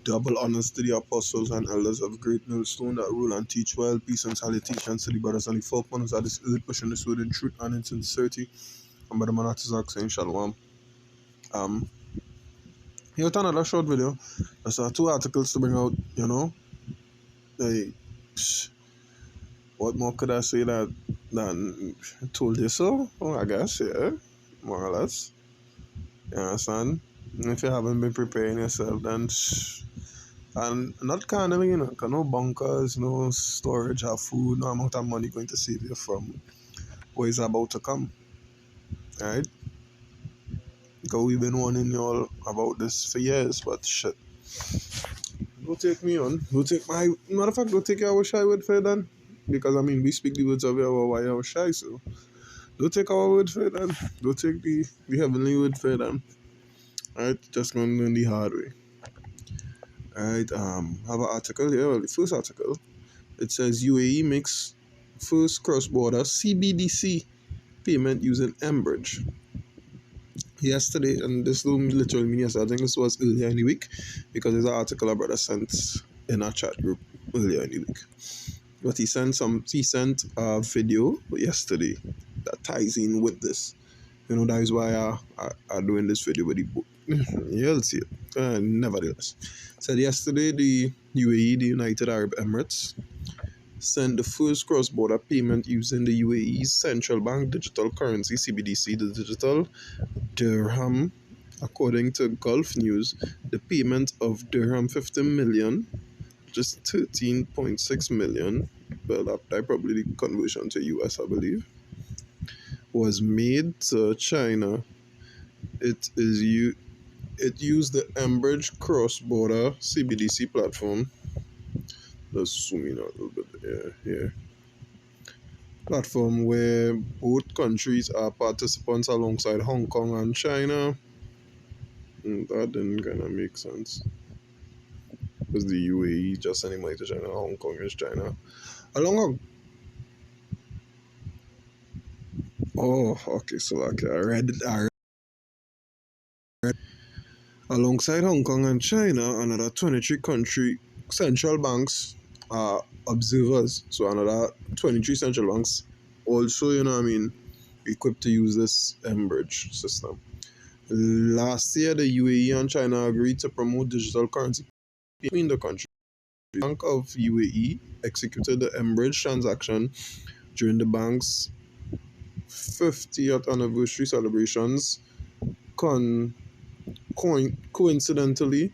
Double honors to the apostles and elders of great millstone that rule and teach well, peace and salutations to the brothers and the folk ones at this earth, pushing this word in truth and in sincerity. And by the man at Isaac saying shalom. Here's another short video. There's two articles to bring out, Like, what more could I say than told you so? Well, I guess, yeah, more or less. You understand? If you haven't been preparing yourself, then and not kind of, no bunkers, no storage of food, no amount of money going to save you from what is about to come. Right? Because we've been warning you all about this for years, but shit. Don't take me on. Don't take my matter of fact, don't take our shy word for it then. Because we speak the words of our why our shy, so don't take our word for it then. Don't take the heavenly word for it then. Alright, just gonna learn the hard way. Alright, have an article here, well, the first article. It says UAE makes first cross-border CBDC payment using Mbridge. Yesterday, and this don't literally mean yesterday, I think this was earlier in the week, because there's an article a brother sent in our chat group earlier in the week. But he sent a video yesterday that ties in with this. That is why I'm doing this video with the book. You'll see it. Nevertheless, said yesterday the UAE, the United Arab Emirates, sent the first cross-border payment using the UAE's central bank digital currency CBDC, the digital dirham. According to Gulf News, the payment of dirham 50 million, just 13.6 million, well, that probably the conversion to US, I believe, was made to China. It used the Mbridge cross-border CBDC platform. Let's zoom in a little bit. Yeah. Platform where both countries are participants alongside Hong Kong and China. That didn't kind of make sense. Because the UAE just sending money to China, Hong Kong is China. I read it. Alongside Hong Kong and China, another 23 country central banks are observers. So another 23 central banks also, equipped to use this Mbridge system. Last year, the UAE and China agreed to promote digital currency between the countries. The Bank of UAE executed the Mbridge transaction during the bank's 50th anniversary celebrations. Coincidentally,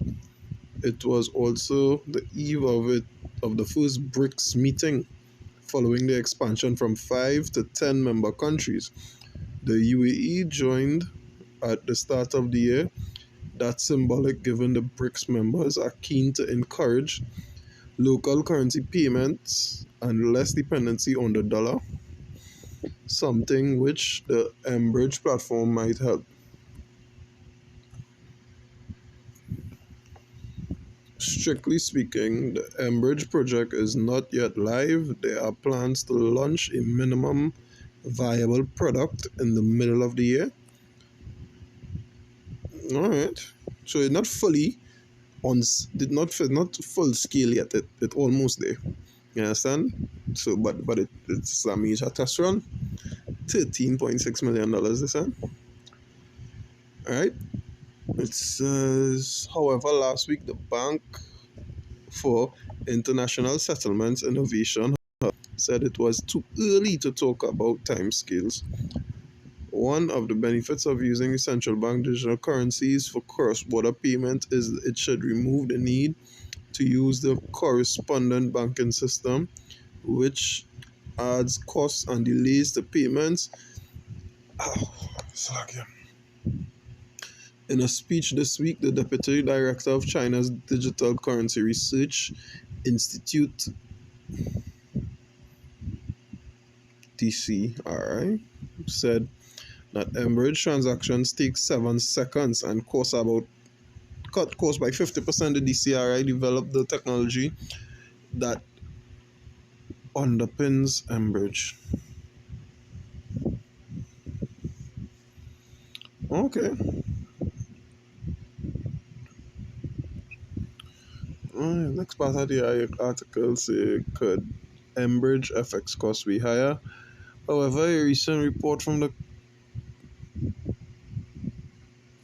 it was also the eve of the first BRICS meeting, following the expansion from 5 to 10 member countries. The UAE joined at the start of the year. That's symbolic, given the BRICS members are keen to encourage local currency payments and less dependency on the dollar, something which the Mbridge platform might help. Strictly speaking, the Mbridge project is not yet live. There are plans to launch a minimum viable product in the middle of the year. Alright. So it's not fully not full scale yet. It almost there. You understand? So but it's a major test run. $13.6 million this time. Alright. It says, however, last week the Bank for International Settlements Innovation said it was too early to talk about timescales. One of the benefits of using central bank digital currencies for cross-border payment is it should remove the need to use the correspondent banking system, which adds costs and delays to payments. In a speech this week, the Deputy Director of China's Digital Currency Research Institute, DCRI, said that Mbridge transactions take 7 seconds and cut costs by 50%. The DCRI developed the technology that underpins Mbridge. Okay. Next part of the article say could Enbridge FX costs be higher? However, a recent report from the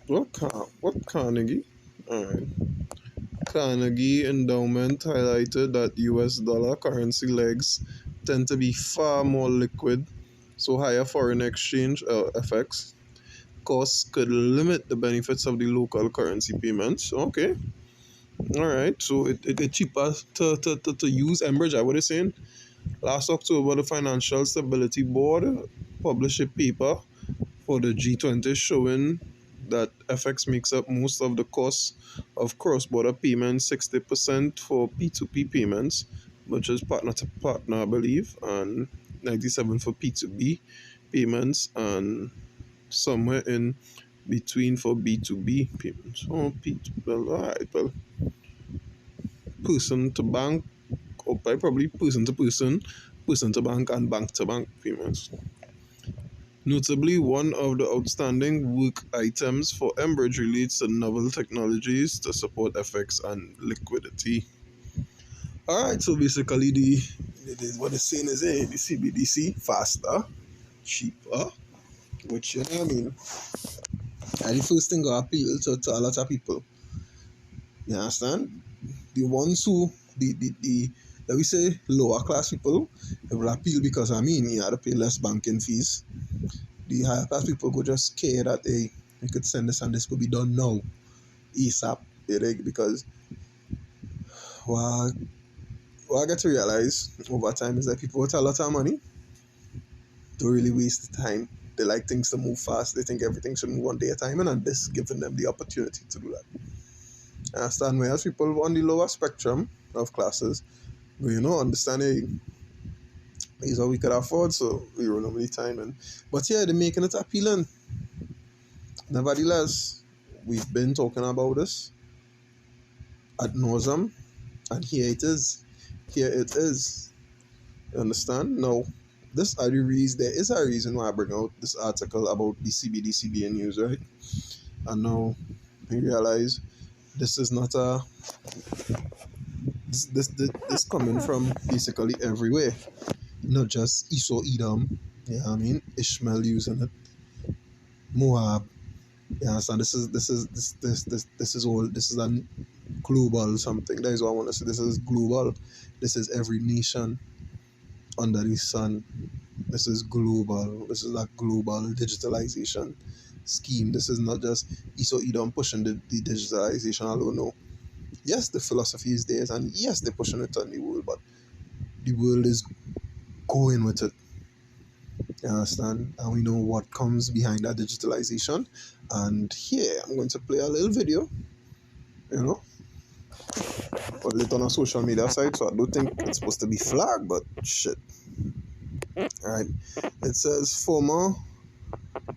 what Carnegie? Alright. Carnegie Endowment highlighted that US dollar currency legs tend to be far more liquid, so higher foreign exchange FX costs could limit the benefits of the local currency payments. Okay, all right. So it cheaper to use Enbridge. I was saying last October, the Financial Stability Board published a paper for the G20 showing that FX makes up most of the cost of cross-border payments, 60% for P2P payments, which is partner to partner, I believe, and 97 for P2B payments, and somewhere in between for B2B payments. Oh, P2, well, all right, well, person to bank, or probably person to bank, and bank to bank payments. Notably, one of the outstanding work items for Enbridge relates to novel technologies to support FX and liquidity. Alright, so basically what it's saying is the CBDC faster, cheaper, which you know what I mean. And the first thing gonna appeal to a lot of people. You understand? The ones who the let me say lower class people, it will appeal because I mean you have to pay less banking fees. The higher class people go just care that they could send this and this could be done now, ASAP. Because what, what I get to realize over time is that people with a lot of money don't really waste time. They like things to move fast. They think everything should move on their time, and this is giving them the opportunity to do that. I understand whereas people on the lower spectrum of classes, understanding is what we could afford, so we run over the time. But yeah, they're making it appealing. Nevertheless, we've been talking about this ad nauseum, and here it is. Here it is. You understand? Now, this are the reason. There is a reason why I bring out this article about the CBDC being used, right? And now we realize this is not a this coming from basically everywhere, not just Esau Edom. Yeah, I mean Ishmael using it, Moab. Yeah, understand? This is all. This is a global something. That is what I want to say. This is global. This is every nation under the sun. This is global. This is a global digitalization scheme. This is not just Esau Edom pushing the digitalization alone. No. Yes, the philosophy is there, and yes, they're pushing it on the world, but the world is going with it. You understand? And we know what comes behind that digitalization. And here, I'm going to play a little video, you know, put it on a social media site, so I don't think it's supposed to be flagged, but shit. Alright. It says former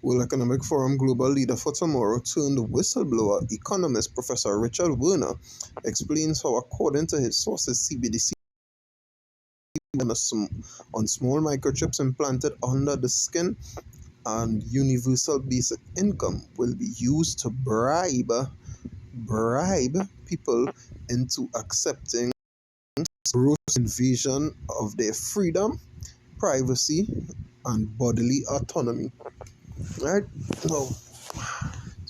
World Economic Forum global leader for tomorrow turned whistleblower economist Professor Richard Werner explains how, according to his sources, CBDC on small microchips implanted under the skin and universal basic income will be used to bribe people into accepting gross invasion of their freedom, privacy, and bodily autonomy. Right? Now,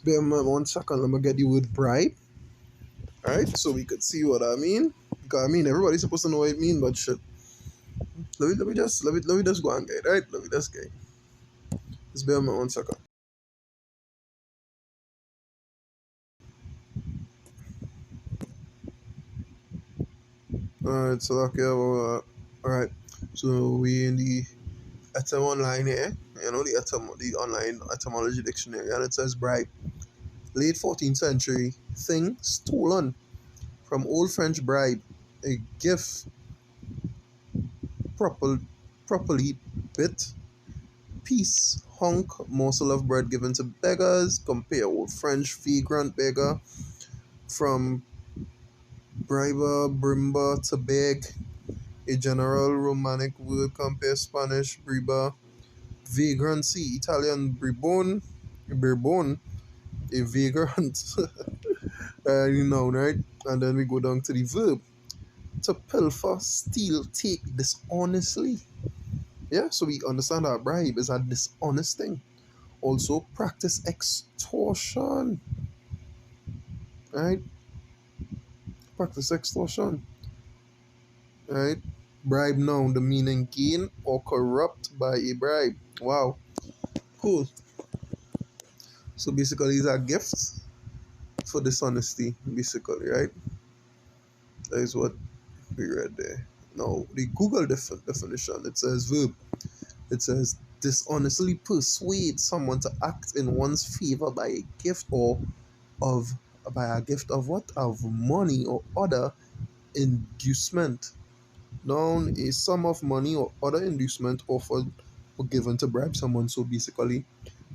bear in mind 1 second, let me get the word bribe. Right? So we could see what I mean. Because I mean everybody's supposed to know what it means, but shit. Let me just go and get it, right? Let me just get it. Just bear in mind 1 second. Alright, so okay, alright. So we in the etym online here, the online etymology dictionary, and it says bribe. Late 14th century thing stolen from Old French bribe, a gift proper, properly bit, piece, hunk, morsel of bread given to beggars. Compare Old French vagrant beggar from briber, brimba to beg. A general Romanic word compare Spanish briba, vagrancy, Italian bribone, a vagrant. Noun, right? And then we go down to the verb. To pilfer, steal, take dishonestly. Yeah, so we understand that bribe is a dishonest thing. Also, practice extortion, right? Practice extortion, right? Bribe noun, the meaning gain or corrupt by a bribe. Wow, cool. So basically, these are gifts for dishonesty, basically, right? That is what we read there. Now, the Google definition, it says verb. It says dishonestly persuade someone to act in one's favor by a gift or of by a gift of what? Of money or other inducement. Noun, a sum of money or other inducement offered or given to bribe someone. So basically,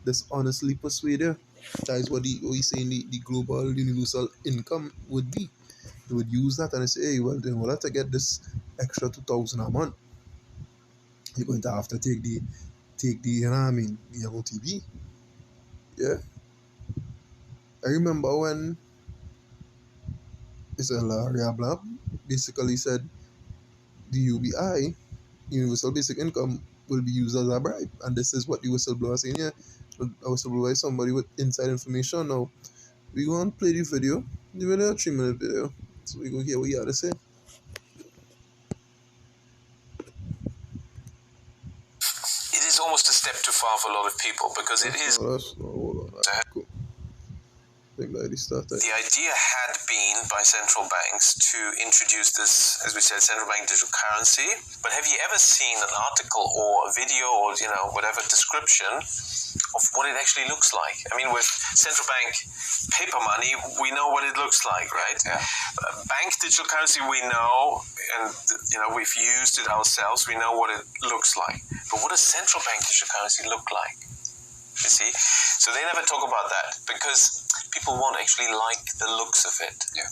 dishonestly persuade you. That is what we say in the global universal income would be. They would use that and they say, hey, well, in order to get this extra 2,000 a month, you're going to have to take the you know what I mean, the MOTB. Yeah. I remember when Mr. Laria Blab basically said the UBI, Universal Basic Income, will be used as a bribe. And this is what the whistleblower is saying here. A whistleblower is somebody with inside information. Now, we go and play the video. The video, a 3-minute video. So we go hear what he had to say. It is almost a step too far for a lot of people because it is. Hold on. Cool. The idea had been by central banks to introduce this, as we said, central bank digital currency. But have you ever seen an article or a video or whatever description of what it actually looks like? I mean, with central bank paper money, we know what it looks like, right? Yeah. Bank digital currency, we know, and we've used it ourselves. We know what it looks like. But what does central bank digital currency look like? You see? So they never talk about that because people won't actually like the looks of it. Yeah.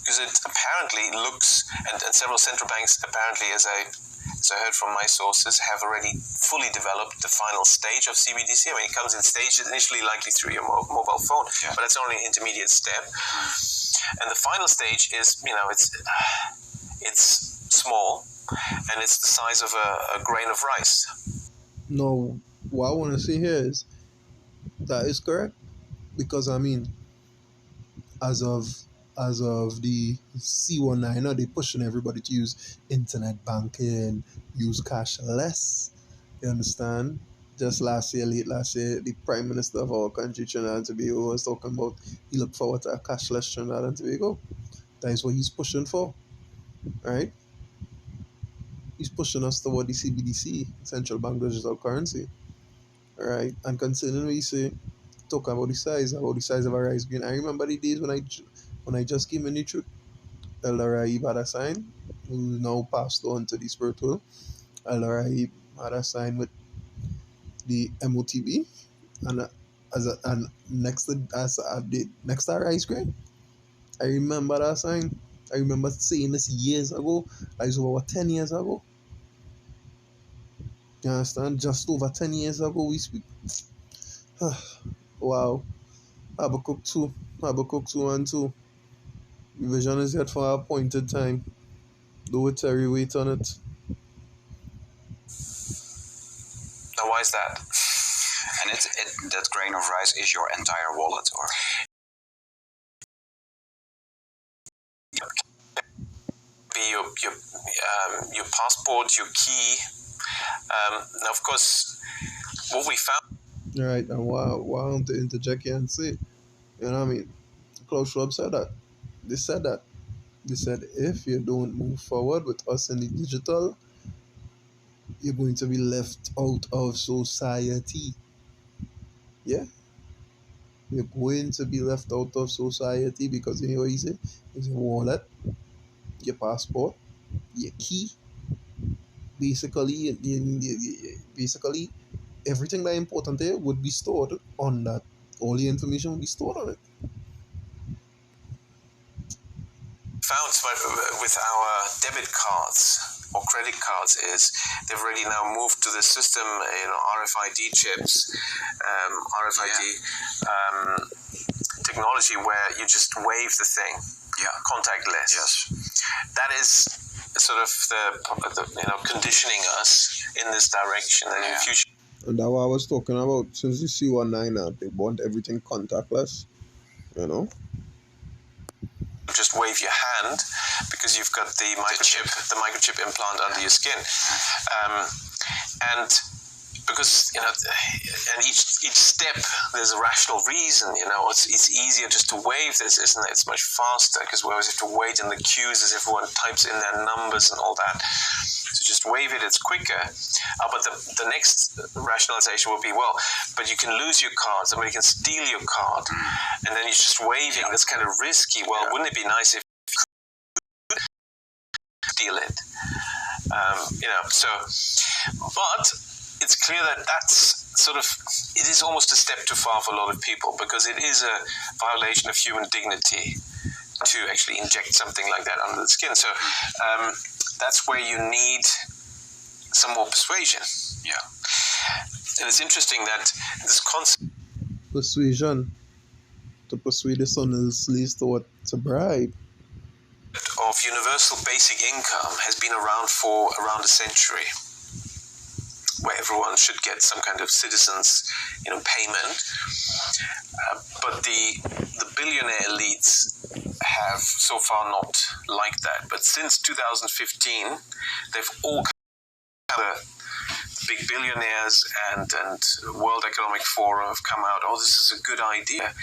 Because it apparently looks, and several central banks apparently, as I heard from my sources, have already fully developed the final stage of CBDC. I mean, it comes in stages, initially likely through your mobile phone, but it's only an intermediate step. And the final stage is, it's small, and it's the size of a grain of rice. No, what I want to say here is that is correct, because I mean, as of the C19, they're pushing everybody to use internet banking, use cash less. You understand? Just late last year, the Prime Minister of our country, Trinidad and Tobago, was talking about he looked forward to a cashless Trinidad and Tobago. That is what he's pushing for, right? He's pushing us toward the CBDC, central bank digital currency, right? And considering what you say, talk about the size of a rice grain. I remember the days when I just came in the truth. Elder Raib had a sign, who now passed on to the spiritual. Elder Raib had a sign with the MOTB, and and next to our ice cream. I remember that sign. I remember saying this years ago. Like over 10 years ago. You understand? Just over 10 years ago we speak. Wow. Habakkuk 2. Habakkuk 2 and 2. The vision is yet for our appointed time. Do it, Terry, wait on it. Now, why is that? And that grain of rice is your entire wallet, or? Be your passport, your key. Now, of course, what we found. All right, and why I want to interject here and say, you know what I mean? Klaus Schwab said that. They said that. They said if you don't move forward with us in the digital, you're going to be left out of society. Yeah? You're going to be left out of society because you know what he said? It's your wallet, your passport, your key. Basically, everything that important there would be stored on that. All the information would be stored on it. Found with our debit cards or credit cards is they've already now moved to the system, RFID chips, technology where you just wave the thing, contactless. Yes. That is sort of the conditioning us in this direction, and in the future. And that's what I was talking about. Since the C19, they want everything contactless, you know. Just wave your hand because you've got the microchip implant under your skin, and because and each step there's a rational reason. It's easier just to wave this, isn't it? It's much faster because we always have to wait in the queues as everyone types in their numbers and all that. So just wave it, it's quicker. But the next rationalization will be, well, but you can lose your card, somebody can steal your card, and then you're just waving. That's kind of risky. Well, wouldn't it be nice if you could steal it? But it's clear that that's it is almost a step too far for a lot of people, because it is a violation of human dignity to actually inject something like that under the skin. So that's where you need some more persuasion. Yeah. And it's interesting that this concept Persuasion. To persuade the son leads to what? To bribe. of universal basic income has been around for around a century, where everyone should get some kind of citizens, payment. But the billionaire elites have so far not liked that. But since 2015, they've all the big billionaires and World Economic Forum have come out, this is a good idea,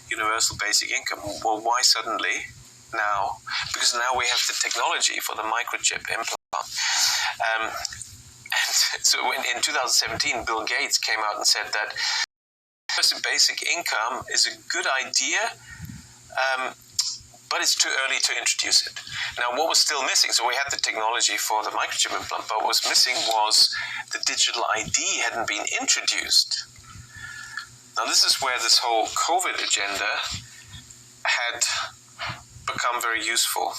universal basic income. Well, why suddenly now? Because now we have the technology for the microchip implant. And so in 2017, Bill Gates came out and said that universal basic income is a good idea, but it's too early to introduce it. Now, what was still missing? So we had the technology for the microchip implant, but what was missing was the digital ID hadn't been introduced. Now, this is where this whole COVID agenda had become very useful.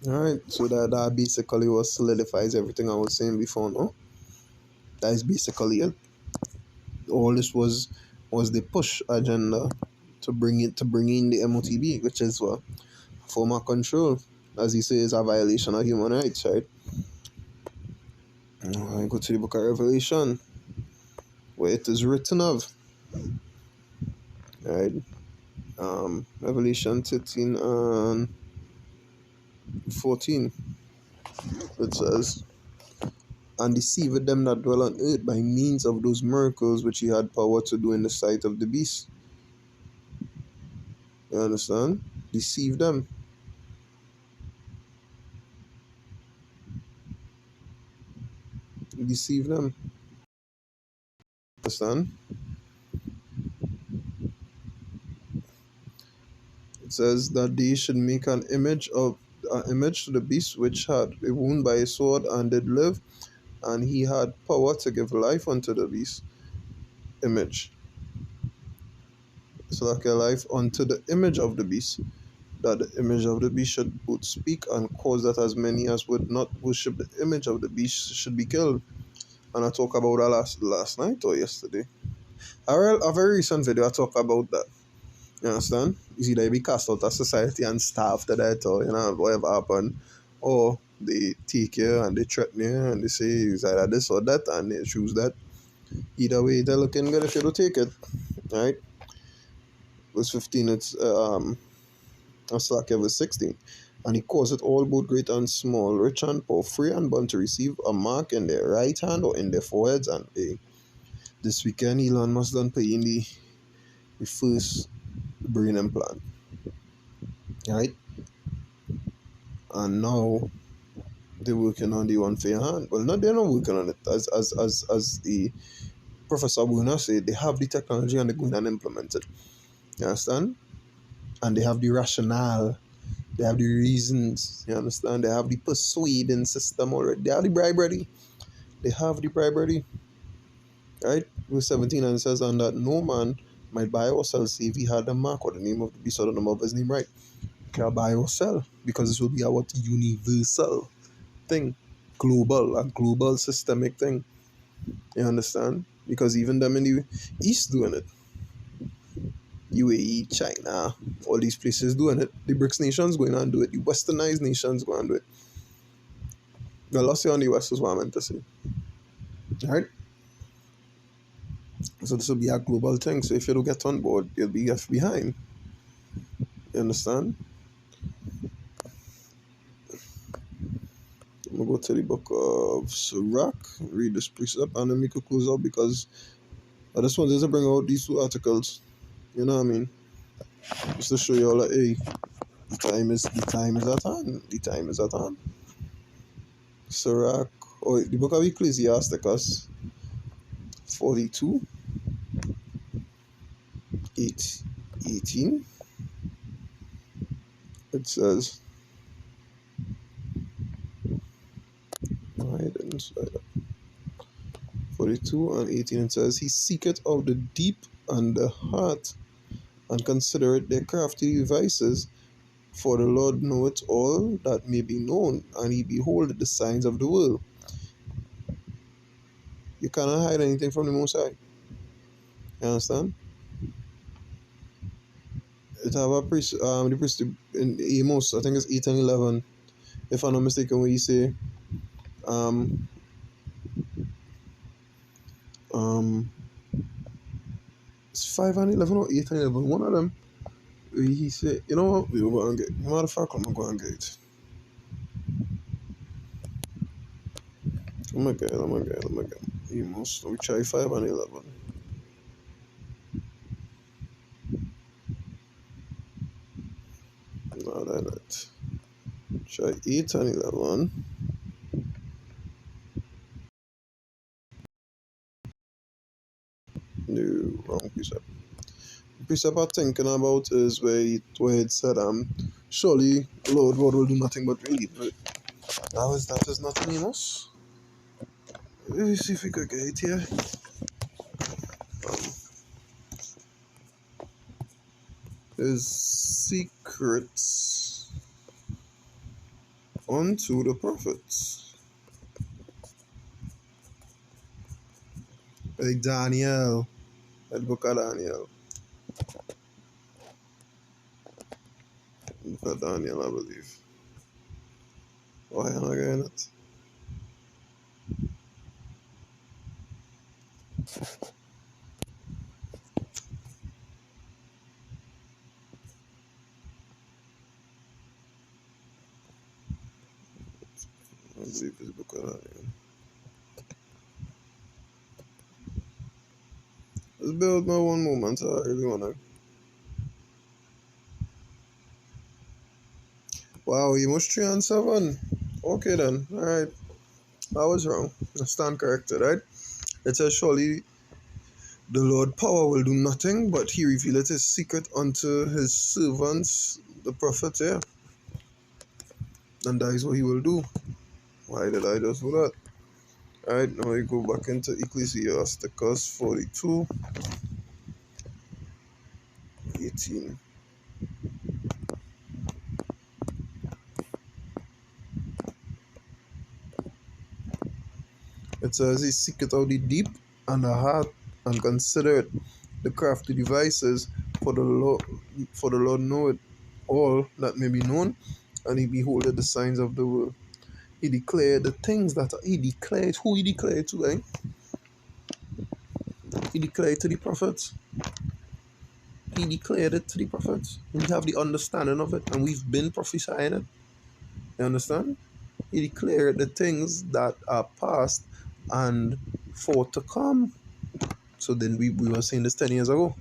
Alright, so that basically what solidifies everything I was saying before, no? That is basically it. All this was the push agenda to bring in the M.O.T.E, which is what? Form of control, as he says, a violation of human rights, right? I go to the book of Revelation, where it is written of, right? Revelation 13 and 14, it says, and deceived them that dwell on earth by means of those miracles which he had power to do in the sight of the beast. You understand? Deceive them. Deceive them. Understand? It says that they should make an image to the beast which had a wound by a sword and did live, and he had power to give life unto the beast. Image. So like a life unto the image of the beast, that the image of the beast should both speak and cause that as many as would not worship the image of the beast should be killed. And I talked about that last night or yesterday. A very recent video I talk about that. You understand? It's either be cast out of society and starve to death, or whatever happened, or they take you and they threaten you and they say it's either this or that and they choose that. Either way, they're looking good if you don't take it. Right? Verse 15, it's verse 16. And he causeth all, both great and small, rich and poor, free and bond, to receive a mark in their right hand or in their foreheads, and this weekend Elon Musk done pay in the first brain implant. Right? And now they're working on the one for your hand. Well, they're not working on it. As the Professor Bruno said, they have the technology and they're going and implement it. You understand? And they have the rationale. They have the reasons. You understand? They have the persuading system already. They have the bribe ready. Right? Verse 17, and it says, and that no man might buy or sell save he had the mark or the name of the beast or the number of his name right. You can buy or sell, because this will be a universal thing. A global systemic thing. You understand? Because even them in the East doing it. UAE, China, all these places doing it. The BRICS nations going on do it. The westernized nations go on do it. The loss here on the West is what I meant to say. Right? So this will be a global thing. So if you don't get on board, you'll be left behind. You understand? I'm gonna go to the book of Sirach, read this precept, and then we could close out because I just wanted to bring out these two articles. You know what I mean? Just to show you all that hey, the time is at hand. The time is at hand. Sirach, the book of Ecclesiasticus 42, 18. It says, I didn't say that. 42 and 18, it says, He seeketh out the deep and the heart, and considereth their crafty devices. For the Lord knoweth all that may be known, and He beholdeth the signs of the world. You cannot hide anything from the Most High. You understand? It have a the priest in Amos, I think it's 8 and 11, if I'm not mistaken, where you say, um, um, it's 5 and 11 or 8 and 11, one of them. He said, you know what, we'll go and get it. Motherfucker, I'm gonna go and get it. I'm gonna get it. Amos, we try 5 and 11. No, that's not. Try 8 and 11. No, wrong precept. The precept I'm thinking about is where it said, surely Lord God will do nothing but relieve it. That is not in Amos. Let me see if we could get it here. His secrets unto the prophets. Like Daniel. The book of Daniel. Book of Daniel, I believe. Why am I getting it? I believe it's book of Daniel. Let's build my one moment. I really wanna. Wow, you must 3 and 7. Okay then. Alright. I was wrong. I stand corrected, right? It says, surely the Lord power will do nothing, but he revealeth his secret unto his servants, the prophets, yeah. And that is what he will do. Why did I just do that? Alright, now we go back into Ecclesiasticus 42, 18. It says, He seeketh out the deep and the heart, and considereth the crafty devices, for the Lord knoweth all that may be known, and he beholdeth the signs of the world. He declared the things that he declared. Who he declared to, eh? He declared to the prophets. He declared it to the prophets. We have the understanding of it, and we've been prophesying it. You understand? He declared the things that are past and for to come. So then we were saying this 10 years ago.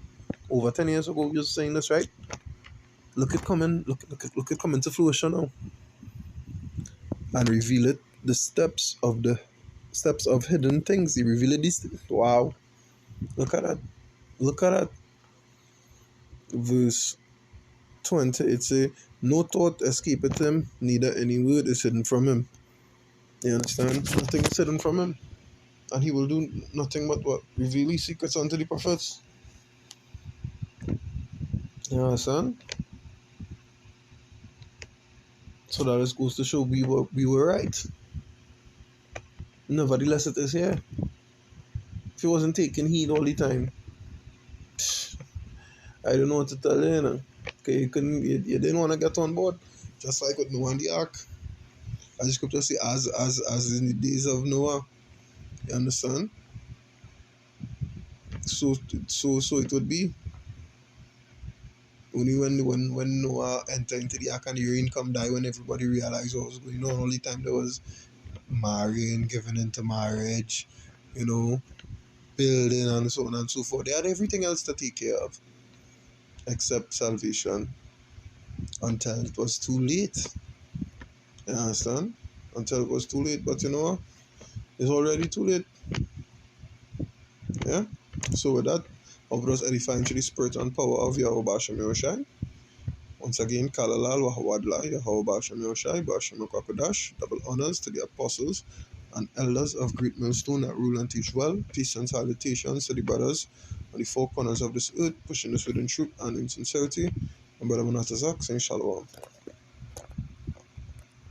Over 10 years ago, we were saying this, right? Look at coming to fruition now. And reveal it, the steps of hidden things. He revealed these things. Wow. Look at that. Look at that. Verse 20, it say, no thought escapeth him, neither any word is hidden from him. You understand? Nothing is hidden from him. And he will do nothing but what? Reveal his secrets unto the prophets. You understand? So that just goes to show we were right. Nevertheless, it is here. if he wasn't taking heed all the time, I don't know what to tell you, you know. Okay, you didn't want to get on board. Just like with Noah and the ark. As the scripture say, as in the days of Noah. You understand? So so it would be. Only when Noah entered into the ark and the rain come die, when everybody realized what was going on. Only time there was marrying, giving into marriage, you know, building and so on and so forth. They had everything else to take care of except salvation until it was too late. You understand? Until it was too late. But you know, it's already too late. Yeah? So with that, I would just edifying to the spirit and power of Yahweh Bashem Yoshai. Once again, Kalalal Wahawadla, Yahweh Bashem Yoshai, Bashem Kwakadash, double honors to the apostles and elders of Great Millstone that rule and teach well. Peace and salutations to the brothers on the four corners of this earth, pushing us within truth and in sincerity. And Brother Manatazak saying Shalom.